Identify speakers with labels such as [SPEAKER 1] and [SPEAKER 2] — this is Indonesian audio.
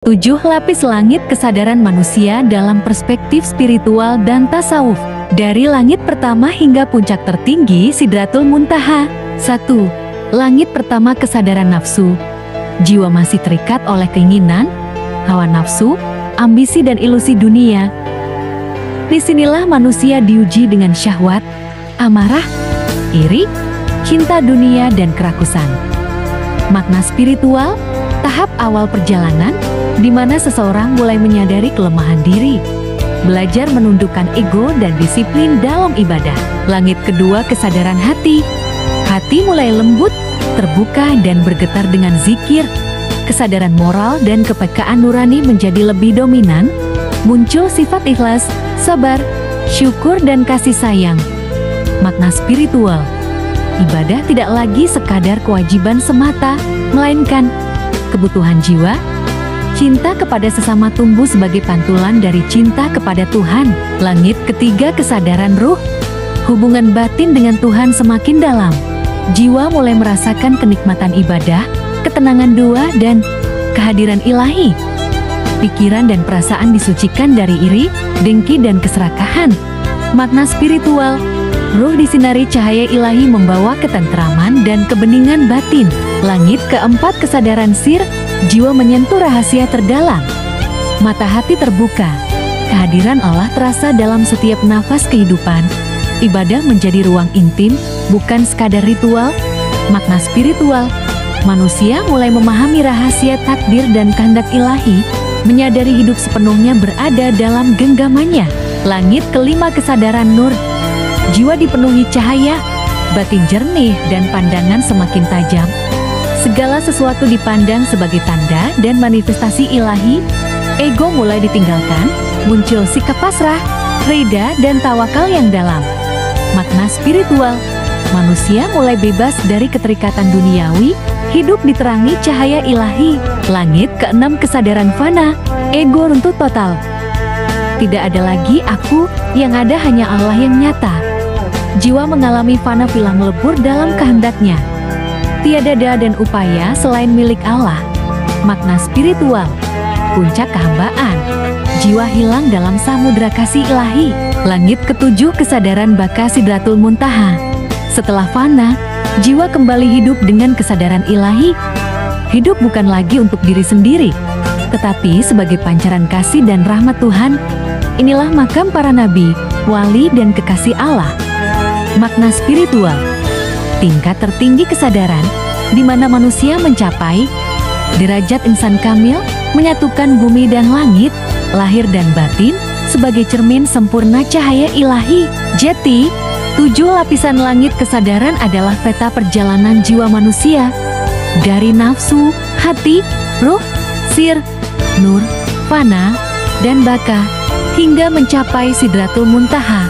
[SPEAKER 1] 7 lapis langit kesadaran manusia dalam perspektif spiritual dan tasawuf. Dari langit pertama hingga puncak tertinggi Sidratul Muntaha. 1. Langit pertama kesadaran nafsu. Jiwa masih terikat oleh keinginan, hawa nafsu, ambisi dan ilusi dunia. Disinilah manusia diuji dengan syahwat, amarah, iri, cinta dunia dan kerakusan. Makna spiritual, tahap awal perjalanan, di mana seseorang mulai menyadari kelemahan diri, belajar menundukkan ego dan disiplin dalam ibadah. Langit kedua kesadaran hati. Hati mulai lembut, terbuka dan bergetar dengan zikir. Kesadaran moral dan kepekaan nurani menjadi lebih dominan. Muncul sifat ikhlas, sabar, syukur dan kasih sayang. Makna spiritual. Ibadah tidak lagi sekadar kewajiban semata, melainkan kebutuhan jiwa. Cinta kepada sesama tumbuh sebagai pantulan dari cinta kepada Tuhan. Langit ketiga kesadaran ruh. Hubungan batin dengan Tuhan semakin dalam. Jiwa mulai merasakan kenikmatan ibadah, ketenangan doa dan kehadiran ilahi. Pikiran dan perasaan disucikan dari iri, dengki dan keserakahan. Makna spiritual. Ruh disinari cahaya ilahi membawa ketentraman dan kebeningan batin. Langit keempat kesadaran sir. Jiwa menyentuh rahasia terdalam. Mata hati terbuka. Kehadiran Allah terasa dalam setiap nafas kehidupan. Ibadah menjadi ruang intim, bukan sekadar ritual. Makna spiritual. Manusia mulai memahami rahasia takdir dan kehendak ilahi, menyadari hidup sepenuhnya berada dalam genggamannya. Langit kelima kesadaran nur. Jiwa dipenuhi cahaya, batin jernih dan pandangan semakin tajam. Segala sesuatu dipandang sebagai tanda dan manifestasi ilahi. Ego mulai ditinggalkan, muncul sikap pasrah, reda dan tawakal yang dalam. Makna spiritual. Manusia mulai bebas dari keterikatan duniawi, hidup diterangi cahaya ilahi. Langit keenam kesadaran fana. Ego runtuh total. Tidak ada lagi aku, yang ada hanya Allah yang nyata. Jiwa mengalami fana fana melebur dalam kehendaknya. Tiada daya dan upaya selain milik Allah. Makna spiritual. Puncak kehambaan. Jiwa hilang dalam samudra kasih ilahi. Langit ketujuh kesadaran baka Sidratul Muntaha. Setelah fana, jiwa kembali hidup dengan kesadaran ilahi. Hidup bukan lagi untuk diri sendiri, tetapi sebagai pancaran kasih dan rahmat Tuhan. Inilah makam para nabi, wali dan kekasih Allah. Makna spiritual. Tingkat tertinggi kesadaran, di mana manusia mencapai derajat insan kamil, menyatukan bumi dan langit, lahir dan batin, sebagai cermin sempurna cahaya ilahi. Jati, 7 lapisan langit kesadaran adalah peta perjalanan jiwa manusia. Dari nafsu, hati, ruh, sir, nur, fana, dan baka, hingga mencapai Sidratul Muntaha.